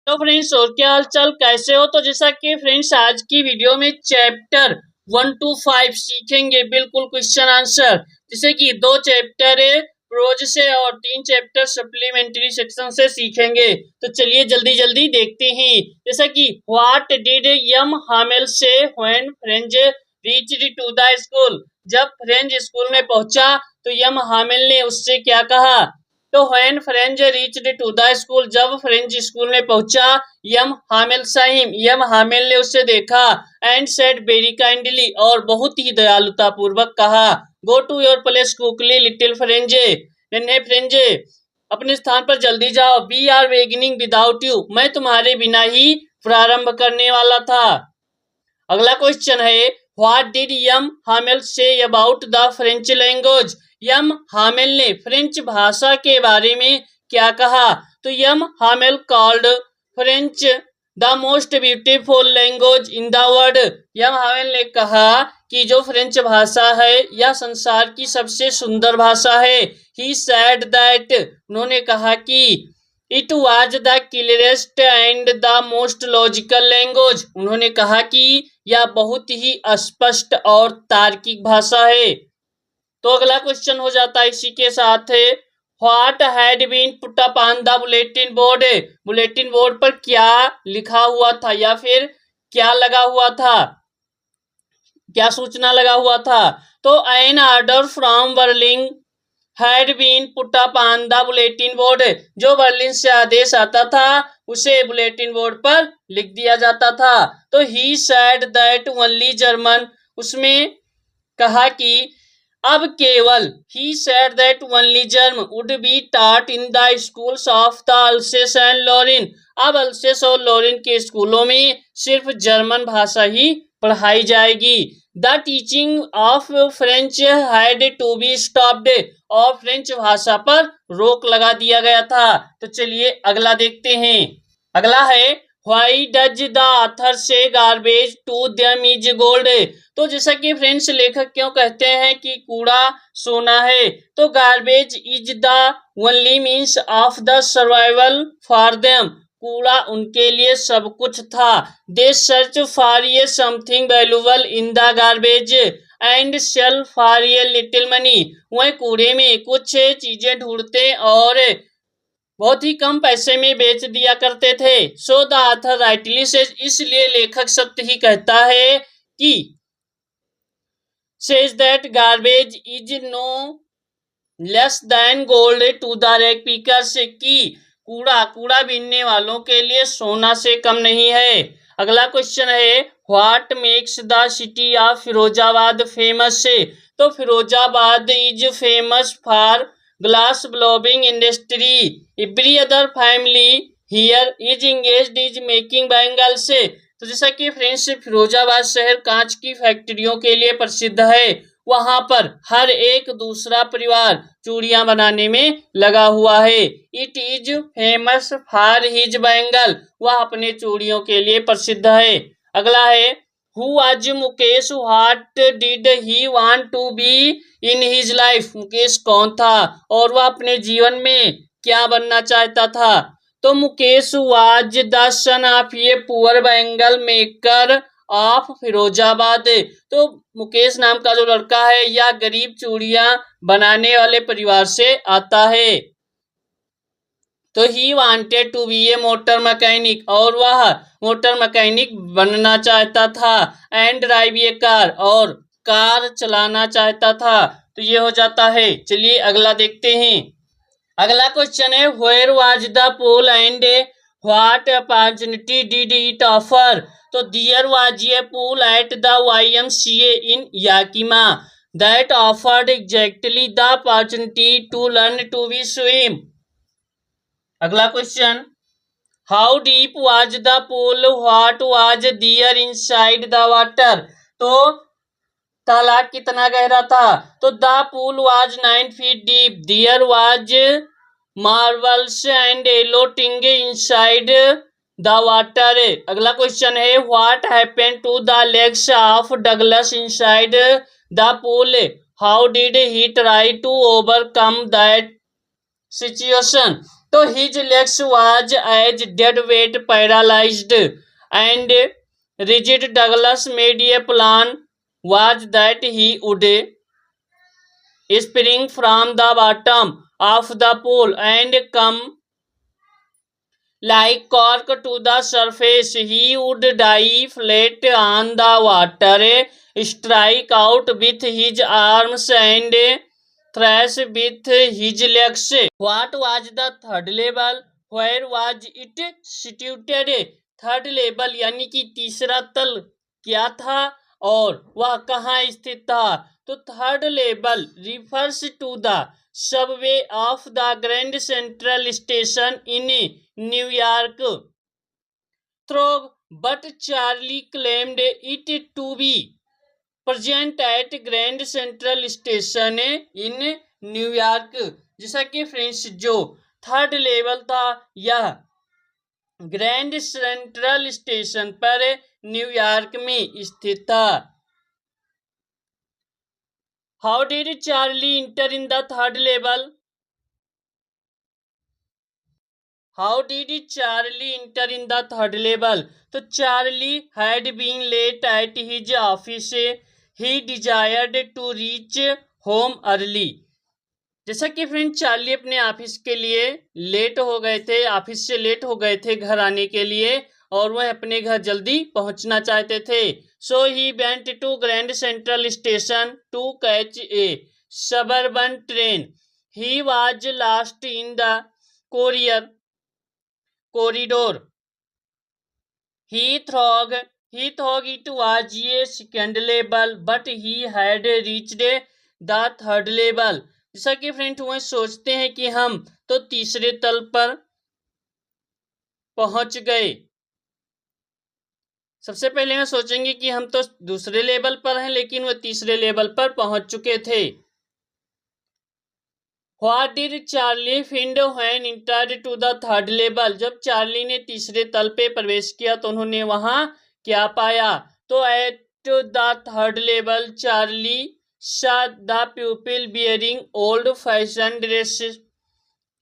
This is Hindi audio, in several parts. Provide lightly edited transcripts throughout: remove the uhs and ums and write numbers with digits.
तो फ्रेंड्स, और क्या हाल चाल, कैसे हो? तो जैसा कि फ्रेंड्स, आज की वीडियो में चैप्टर 1 to 5 सीखेंगे, बिल्कुल क्वेश्चन आंसर, जैसे कि 2 चैप्टर है प्रोज से और 3 चैप्टर सप्लीमेंट्री सेक्शन से सीखेंगे। तो चलिए जल्दी जल्दी देखते हैं। जैसा कि what did M Hamel say when Franz reached to the school. जब फ्रेंच स्कूल में पहुंचा तो यम हामेल ने उससे क्या कहा? तो when Franz reached to the school, जब फ्रेंच स्कूल में पहुंचा, यम हामिल साहिम, यम हामिल ने उसे देखा, एंड सेड वेरी काइंडली, और बहुत ही दयालुता पूर्वक कहा, go to your place quickly little friends, नन्हे फ्रेंजे, अपने स्थान पर जल्दी जाओ, we are beginning without you, मैं तुम्हारे बिना ही प्रारंभ करने वाला था। अगला क्वेश्चन है, what did Yam Hamil say about the French language. Yam Hamil ने फ्रेंच भाषा के बारे में क्या कहा? तो Yam Hamil called French the most beautiful language in the world. Yam Hamil ने कहा कि जो फ्रेंच भाषा है यह संसार की सबसे सुंदर भाषा है। ही सेड दैट, उन्होंने कहा कि it was the clearest and the most logical language, उन्होंने कहा कि यह बहुत ही स्पष्ट और तार्किक भाषा है। तो अगला क्वेश्चन हो जाता है इसी के साथ है, what had been put up on the bulletin board. Bulletin board पर क्या लिखा हुआ था या फिर क्या लगा हुआ था, क्या सूचना लगा हुआ था? तो an order from Berlin had been put up on the bulletin board, जो बर्लिन से आदेश आता था उसे बुलेटिन बोर्ड पर लिख दिया जाता था। तो he said that only German, उसमें कहा कि अब केवल, he said that only German would be taught in the schools of the Alsace and Lorraine, अब अल्सेस और लॉरेन के स्कूलों में सिर्फ जर्मन भाषा ही पढ़ाई जाएगी। The teaching of French had to be stopped, और फ्रेंच भाषा पर रोक लगा दिया गया था। तो चलिए अगला देखते हैं। अगला है, why does the author say garbage to them is gold. तो जैसा कि फ्रेंड्स, लेखक क्यों कहते हैं कि कूड़ा सोना है? तो garbage is the only means of the survival for them, कूड़ा उनके लिए सब कुछ था। दे सर्च फॉर ये something valuable in the garbage and sell for ये लिटिल मनी, वह कूड़े में कुछ चीजें ढूंढते और बहुत ही कम पैसे में बेच दिया करते थे। So the author rightly says, इसलिए लेखक सत्य ही कहता है कि says that garbage is no less than gold to the rag pickers, की कूड़ा बीनने वालों के लिए सोना से कम नहीं है। अगला क्वेश्चन है, what makes the city of Firozabad famous. तो Firozabad is famous for glass blowing industry, every other family here is engaged is making bangles. तो जैसा कि फ्रेंड्स, फिरोजाबाद शहर कांच की फैक्ट्रियों के लिए प्रसिद्ध है, वहां पर हर एक दूसरा परिवार चूड़ियां बनाने में लगा हुआ है। It is famous for his bangle, वह अपने चूड़ियों के लिए प्रसिद्ध है। अगला है, who was Mukesh, what did he want to be in his life. Mukesh कौन था और वह अपने जीवन में क्या बनना चाहता था? तो Mukesh was the son of a poor bangle maker of Firozabad. तो मुकेश नाम का जो लड़का है यह गरीब चूड़ियां बनाने वाले परिवार से आता है। तो he wanted to be a motor mechanic, और वह मोटर मैकेनिक बनना चाहता था। एंड ड्राइव ए कार, और कार चलाना चाहता था। तो ये हो जाता है। चलिए अगला देखते हैं। अगला क्वेश्चन है, where was the pool and what opportunity did it offer. तो there was a pool at the YMCA in Yakima that offered exactly the opportunity to learn to be swim. अगला question, how deep was the pool, what was there inside the water. तो तालाब कितना गहरा था? तो the pool was 9 feet deep, there was marbles and yellow thing inside the water. अगला क्वेश्चन है, what happened to the legs of Douglas inside the pool, how did he try to overcome that situation. तो his legs was as dead weight, paralyzed and rigid. Douglas made a plan was that he would spring from the bottom of the pool and come like cork to the surface. He would dive flat on the water, strike out with his arms and thrash with his legs. What was the third level? Where was it situated? Third level यानी कि तीसरा तल क्या था और वह कहाँ स्थित था? तो third level refers to the subway of the Grand Central Station in New York though, but Charlie claimed it to be present at Grand Central Station in New York. जैसा कि फ्रेंड्स जो थर्ड लेवल था यह ग्रैंड सेंट्रल स्टेशन पर न्यूयॉर्क में स्थित था। How did Charlie enter in the third level? How did Charlie enter in the third level? तो Charlie had been late at his office, he desired to reach home early. जैसा कि फ्रेंड चार्ली अपने ऑफिस के लिए लेट हो गए थे, ऑफिस से लेट हो गए थे घर आने के लिए और वह अपने घर जल्दी पहुंचना चाहते थे। So he went to Grand Central Station to catch a suburban train. He was last in the corridor. He thought it was a second level, but he had reached the third level. जैसा कि फ्रेंड वह सोचते हैं कि हम तो तीसरे तल पर पहुंच गए। सबसे पहले हम सोचेंगे कि हम तो दूसरे लेवल पर हैं, लेकिन वह तीसरे लेवल पर पहुंच चुके थे। What did Charlie find when entered to the third level? जब चार्ली ने तीसरे तल पे प्रवेश किया तो उन्होंने वहां क्या पाया? तो at the third level Charlie saw the pupil wearing old-fashioned dress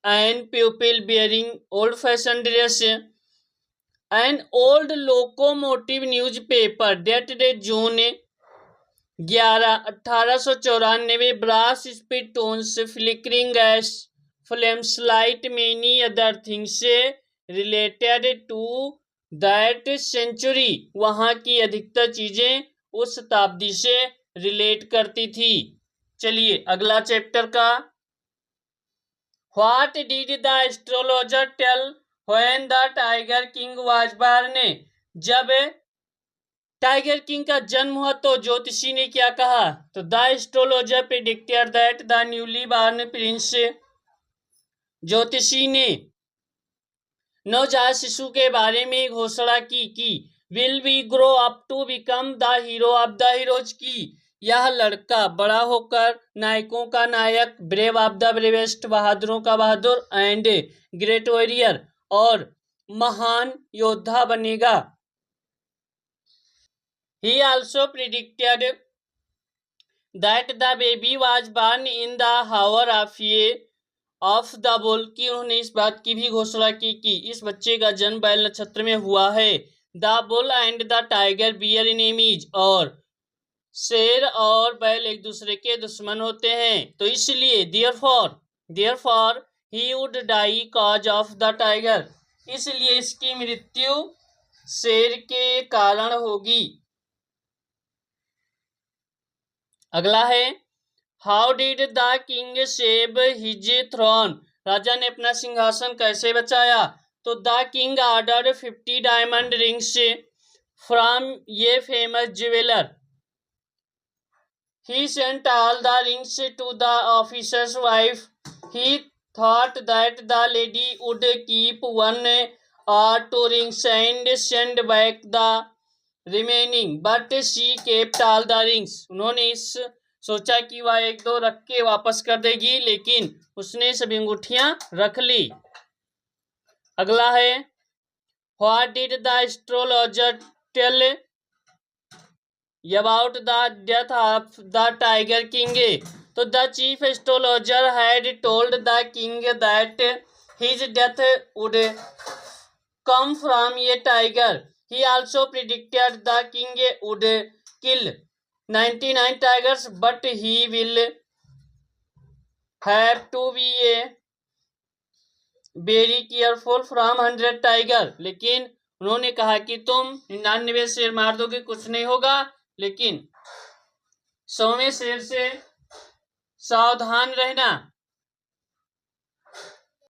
and pupil wearing old-fashioned dress. An old locomotive newspaper dated June 1894, brass spittoons, flickering gas flames, light, many other things related to that century. वहां की अधिकतर चीजें उस शताब्दी से रिलेट करती थी। चलिए अगला चैप्टर का। What did the astrologer tell when the Tiger King was born? जब टाइगर किंग का जन्म हुआ तो ज्योतिषी ने क्या कहा? तो the astrologer predicted that the newly born prince, ज्योतिषी ने नवजात शिशु के बारे में घोषणा की will be grow up to become the hero of the heroes, की यह लड़का बड़ा होकर नायकों का नायक, ब्रेव ऑफ द ब्रेवेस्ट, बहादुरों का बहादुर, एंड ग्रेट वॉरियर और महान योद्धा बनेगा। He also predicted that the baby was born in the hour of the bull, कि उन्होंने इस बात की भी घोषणा की कि इस बच्चे का जन्म बैल नक्षत्र में हुआ है। The bull and the tiger bear enemies, और शेर और बैल एक दूसरे के दुश्मन होते हैं, तो इसलिए therefore he would die cause of the tiger, इसलिए इसकी मृत्यु शेर के कारण होगी। अगला है how did the king save his throne, राजा ने अपना सिंहासन कैसे बचाया? तो the king order 50 diamond rings from ये famous jeweller. He sent all the rings to the officer's wife. He thought that the lady would keep one or two rings and send back the remaining, but she kept all the rings. उन्होंने इस सोचा कि वह एक दो रख के वापस कर देगी, लेकिन उसने सभी अंगूठियां रख ली। अगला है What did the astrologer tell about the death of the Tiger King? तो the chief astrologer had told the king that his death would come from a tiger. He also predicted the king would kill 99 tigers, but he will have to be very careful from 100 tiger. लेकिन उन्होंने कहा कि तुम 99 शेर मार दोगे, कुछ नहीं होगा, लेकिन 100वें शेर से सावधान रहना।